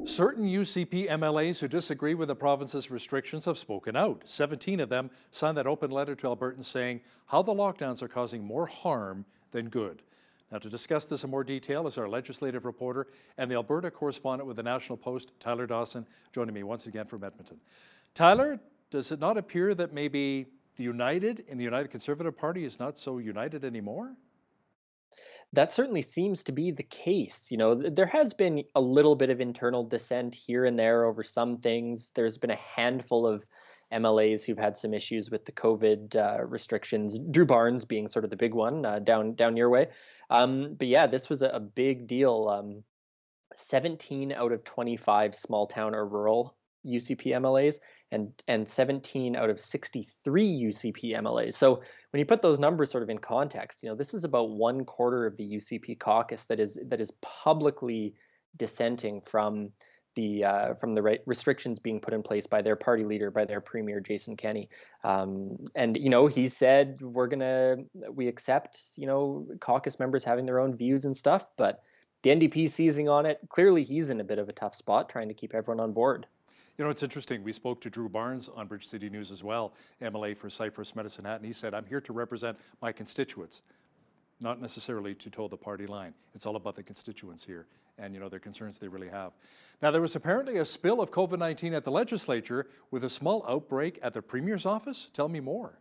Certain UCP MLAs who disagree with the province's restrictions have spoken out. 17 of them signed that open letter to Albertans saying how the lockdowns are causing more harm than good. Now, to discuss this in more detail is our legislative reporter and the Alberta correspondent with the National Post, Tyler Dawson, joining me once again from Edmonton. Tyler, does it not appear that maybe the United Conservative Party is not so united anymore? That certainly seems to be the case. There has been a little bit of internal dissent here and there over some things. There's been a handful of MLAs who've had some issues with the COVID restrictions. Drew Barnes being sort of the big one down your way. But yeah, this was a big deal. 17 out of 25 small town or rural UCP MLAs and 17 out of 63 UCP MLAs. So when you put those numbers sort of in context, this is about one quarter of the UCP caucus that is publicly dissenting from the restrictions being put in place by their party leader, by their premier Jason Kenney. And he said we accept caucus members having their own views and stuff, but the NDP seizing on it. Clearly, he's in a bit of a tough spot trying to keep everyone on board. You know, it's interesting. We spoke to Drew Barnes on Bridge City News as well, MLA for Cypress Medicine Hat, and he said, I'm here to represent my constituents, not necessarily to toe the party line. It's all about the constituents here and, their concerns they really have. Now, there was apparently a spill of COVID-19 at the Legislature with a small outbreak at the Premier's office. Tell me more.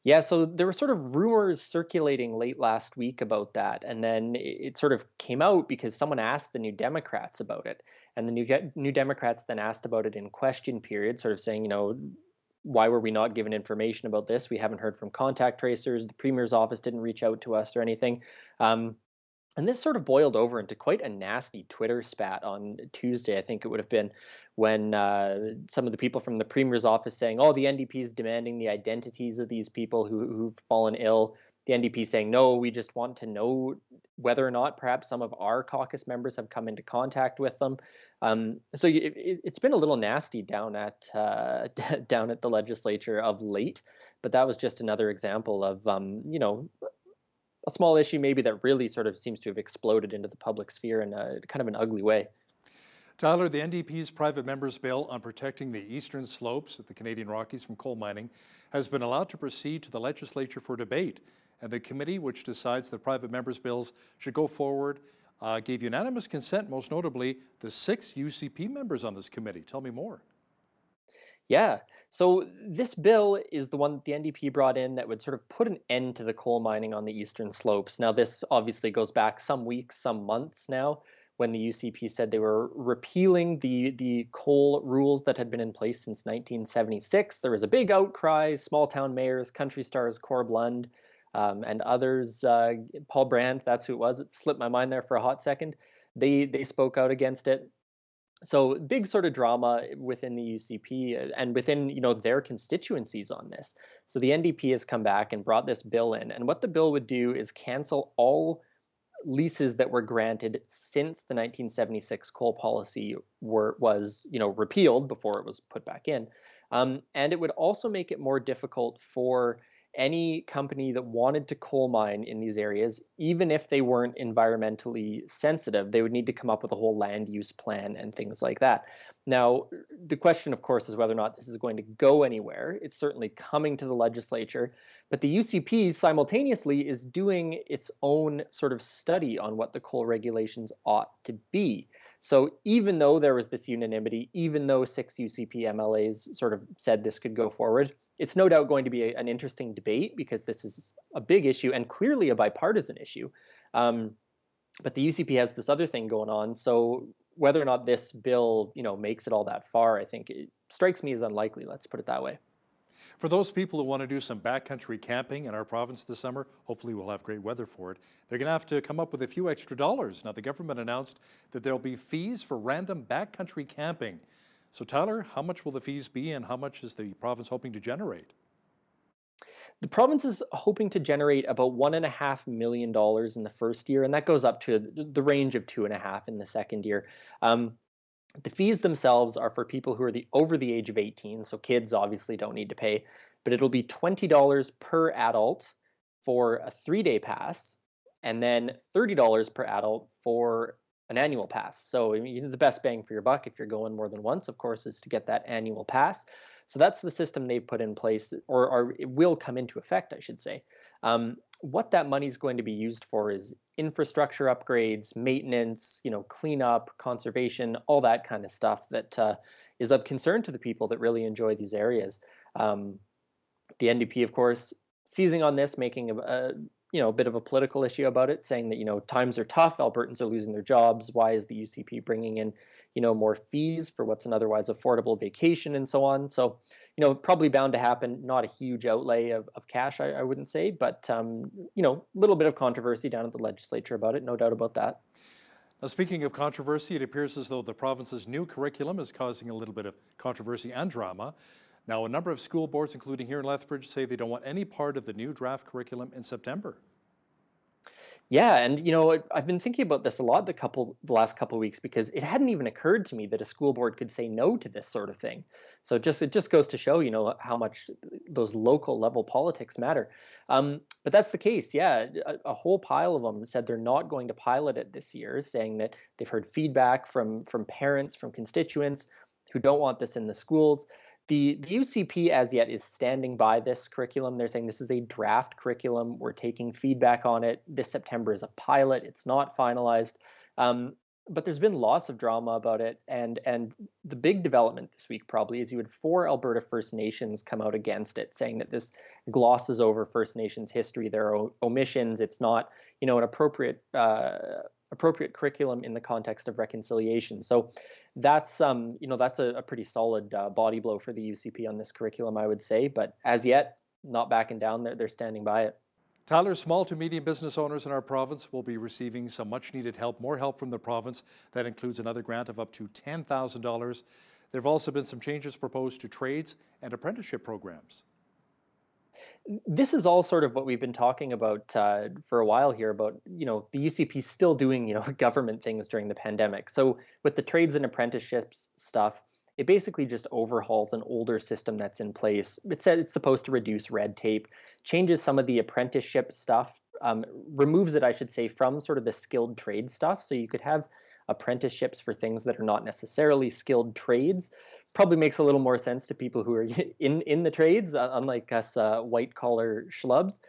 Yeah, so there were sort of rumors circulating late last week about that, and then it sort of came out because someone asked the New Democrats about it, and the New Democrats then asked about it in question period, sort of saying, why were we not given information about this? We haven't heard from contact tracers. The Premier's office didn't reach out to us or anything. And this sort of boiled over into quite a nasty Twitter spat on Tuesday, I think it would have been, when some of the people from the Premier's office saying, oh, the NDP is demanding the identities of these people who've fallen ill. The NDP saying, no, we just want to know whether or not perhaps some of our caucus members have come into contact with them. So it's been a little nasty down at down at the Legislature of late, but that was just another example of a small issue maybe that really sort of seems to have exploded into the public sphere in a kind of an ugly way. Tyler, the NDP's private member's bill on protecting the eastern slopes of the Canadian Rockies from coal mining has been allowed to proceed to the Legislature for debate. And the committee, which decides that private members' bills should go forward, gave unanimous consent, most notably the 6 UCP members on this committee. Tell me more. Yeah. So this bill is the one that the NDP brought in that would sort of put an end to the coal mining on the eastern slopes. Now, this obviously goes back some weeks, some months now, when the UCP said they were repealing the coal rules that had been in place since 1976. There was a big outcry. Small town mayors, country stars, Corb Lund, and others, Paul Brandt, that's who it was. It slipped my mind there for a hot second. They spoke out against it. So big sort of drama within the UCP and within their constituencies on this. So the NDP has come back and brought this bill in, and what the bill would do is cancel all leases that were granted since the 1976 coal policy was repealed before it was put back in, and it would also make it more difficult for any company that wanted to coal mine in these areas, even if they weren't environmentally sensitive, they would need to come up with a whole land use plan and things like that. Now, the question, of course, is whether or not this is going to go anywhere. It's certainly coming to the legislature, but the UCP simultaneously is doing its own sort of study on what the coal regulations ought to be. So even though there was this unanimity, even though 6 UCP MLAs sort of said this could go forward, it's no doubt going to be an interesting debate because this is a big issue and clearly a bipartisan issue. But the UCP has this other thing going on. So whether or not this bill, makes it all that far, I think it strikes me as unlikely. Let's put it that way. For those people who want to do some backcountry camping in our province this summer, hopefully we'll have great weather for it, they're going to have to come up with a few extra dollars. Now, the government announced that there'll be fees for random backcountry camping. So, Tyler, how much will the fees be and how much is the province hoping to generate? The province is hoping to generate about $1.5 million in the first year, and that goes up to the range of 2.5 in the second year. The fees themselves are for people who are over the age of 18, so kids obviously don't need to pay, but it'll be $20 per adult for a 3-day pass, and then $30 per adult for an annual pass. So I mean, the best bang for your buck if you're going more than once, of course, is to get that annual pass. So that's the system they've put in place, or it will come into effect, I should say. What that money is going to be used for is infrastructure upgrades, maintenance, cleanup, conservation, all that kind of stuff that is of concern to the people that really enjoy these areas. Um, the NDP, of course, seizing on this, making a bit of a political issue about it, saying that times are tough, Albertans are losing their jobs. Why is the UCP bringing in more fees for what's an otherwise affordable vacation and so on? So probably bound to happen. Not a huge outlay of cash, I wouldn't say, but a little bit of controversy down at the legislature about it, no doubt about that. Now, speaking of controversy, it appears as though the province's new curriculum is causing a little bit of controversy and drama. Now, a number of school boards, including here in Lethbridge, say they don't want any part of the new draft curriculum in September. Yeah, and I've been thinking about this a lot the last couple of weeks because it hadn't even occurred to me that a school board could say no to this sort of thing. So it just goes to show how much those local level politics matter. But that's the case. Yeah, a whole pile of them said they're not going to pilot it this year, saying that they've heard feedback from parents, from constituents who don't want this in the schools. The UCP as yet is standing by this curriculum. They're saying this is a draft curriculum. We're taking feedback on it. This September is a pilot. It's not finalized. But there's been lots of drama about it. And the big development this week probably is you had 4 Alberta First Nations come out against it, saying that this glosses over First Nations history. There are omissions. It's not, an appropriate curriculum in the context of reconciliation. So that's that's a pretty solid body blow for the UCP on this curriculum, I would say. But as yet, not backing down. They're standing by it. Tyler, small to medium business owners in our province will be receiving some much needed help, more help from the province. That includes another grant of up to $10,000. There have also been some changes proposed to trades and apprenticeship programs. This is all sort of what we've been talking about for a while here about, the UCP still doing, government things during the pandemic. So with the trades and apprenticeships stuff, it basically just overhauls an older system that's in place. It said it's supposed to reduce red tape, changes some of the apprenticeship stuff, removes it, I should say, from sort of the skilled trade stuff. So you could have apprenticeships for things that are not necessarily skilled trades. Probably makes a little more sense to people who are in the trades, unlike us white collar schlubs.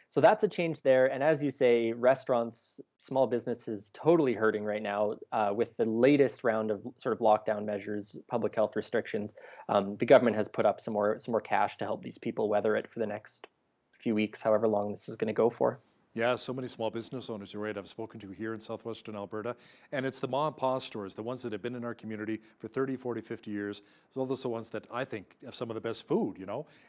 So that's a change there. And as you say, restaurants, small businesses totally hurting right now with the latest round of sort of lockdown measures, public health restrictions. The government has put up some more cash to help these people weather it for the next few weeks, however long this is going to go for. Yeah, so many small business owners, you're right, I've spoken to here in southwestern Alberta. And it's the mom and pop stores, the ones that have been in our community for 30, 40, 50 years. Those are the ones that I think have some of the best food,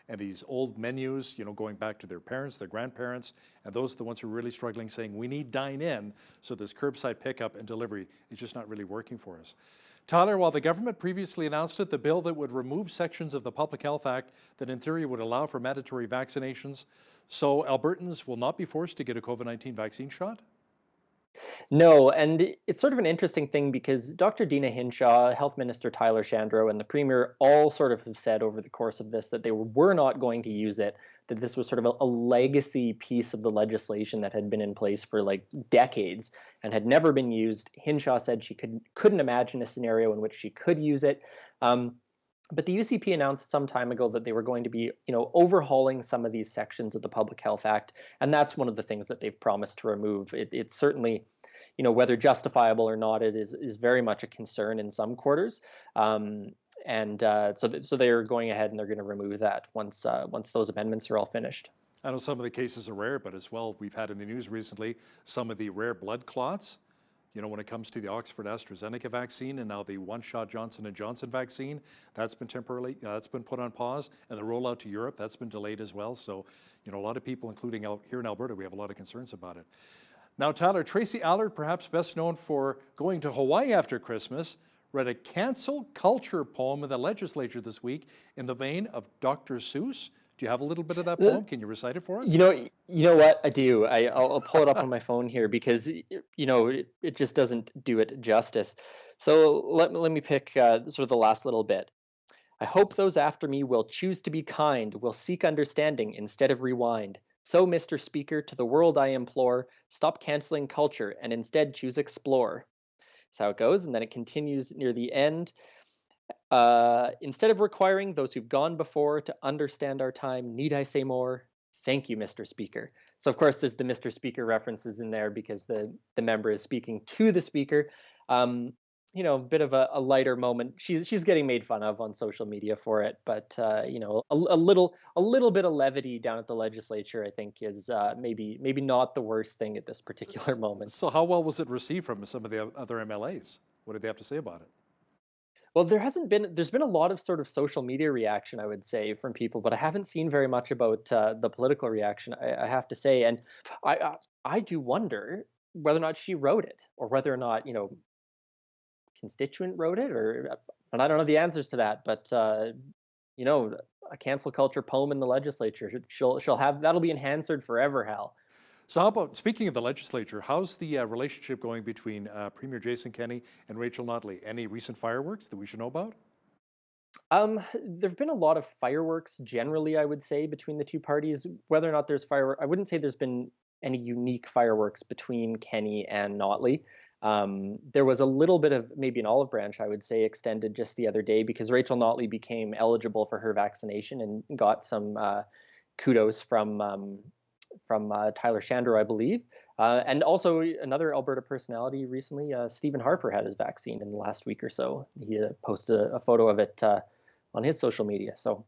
and these old menus, going back to their parents, their grandparents. And those are the ones who are really struggling, saying we need dine in. So this curbside pickup and delivery is just not really working for us. Tyler, while the government previously announced it, the bill that would remove sections of the Public Health Act that in theory would allow for mandatory vaccinations, so Albertans will not be forced to get a COVID-19 vaccine shot? No, and it's sort of an interesting thing because Dr. Dina Hinshaw, Health Minister Tyler Shandro, and the Premier all sort of have said over the course of this that they were not going to use it, that this was sort of a legacy piece of the legislation that had been in place for like decades and had never been used. Hinshaw said she couldn't imagine a scenario in which she could use it. But the UCP announced some time ago that they were going to be, overhauling some of these sections of the Public Health Act, and that's one of the things that they've promised to remove. It's certainly, whether justifiable or not, it is very much a concern in some quarters, so they're going ahead and they're going to remove that once those amendments are all finished. I know some of the cases are rare, but as well, we've had in the news recently some of the rare blood clots. When it comes to the Oxford AstraZeneca vaccine and now the one-shot Johnson & Johnson vaccine, that's been that's been put on pause, and the rollout to Europe, that's been delayed as well. So, a lot of people, including here in Alberta, we have a lot of concerns about it. Now, Tyler, Tracy Allard, perhaps best known for going to Hawaii after Christmas, read a cancel culture poem in the legislature this week in the vein of Dr. Seuss. Do you have a little bit of that poem? Can you recite it for us? You know what? I do. I'll pull it up on my phone here because it just doesn't do it justice. So let me pick sort of the last little bit. I hope those after me will choose to be kind, will seek understanding instead of rewind. So, Mr. Speaker, to the world I implore, stop canceling culture and instead choose explore. That's how it goes. And then it continues near the end. Instead of requiring those who've gone before to understand our time, need I say more? Thank you, Mr. Speaker. So of course there's the Mr. Speaker references in there because the member is speaking to the speaker. A bit of a lighter moment. She's getting made fun of on social media for it, but a little bit of levity down at the legislature, I think, is maybe not the worst thing at this particular moment. So how well was it received from some of the other MLAs? What did they have to say about it? Well, there's been a lot of sort of social media reaction, I would say, from people, but I haven't seen very much about the political reaction, I have to say. And I do wonder whether or not she wrote it, or whether or not constituent wrote it, and I don't know the answers to that. But you know, a cancel culture poem in the legislature, she'll have that'll be in Hansard forever, Hal. So how about, speaking of the legislature, how's the relationship going between Premier Jason Kenney and Rachel Notley? Any recent fireworks that we should know about? There've been a lot of fireworks generally, I would say, between the two parties. Whether or not there's fireworks, I wouldn't say there's been any unique fireworks between Kenney and Notley. There was a little bit of maybe an olive branch, I would say, extended just the other day because Rachel Notley became eligible for her vaccination and got some kudos from Tyler Shandro, I believe. And also another Alberta personality recently, Stephen Harper, had his vaccine in the last week or so. He posted a photo of it on his social media. So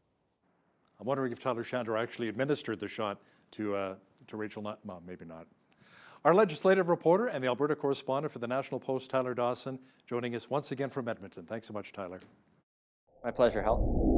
I'm wondering if Tyler Shandro actually administered the shot to Rachel Not. Well, maybe not. Our legislative reporter and the Alberta correspondent for the National Post, Tyler Dawson, joining us once again from Edmonton. Thanks so much, Tyler. my pleasure, Hal.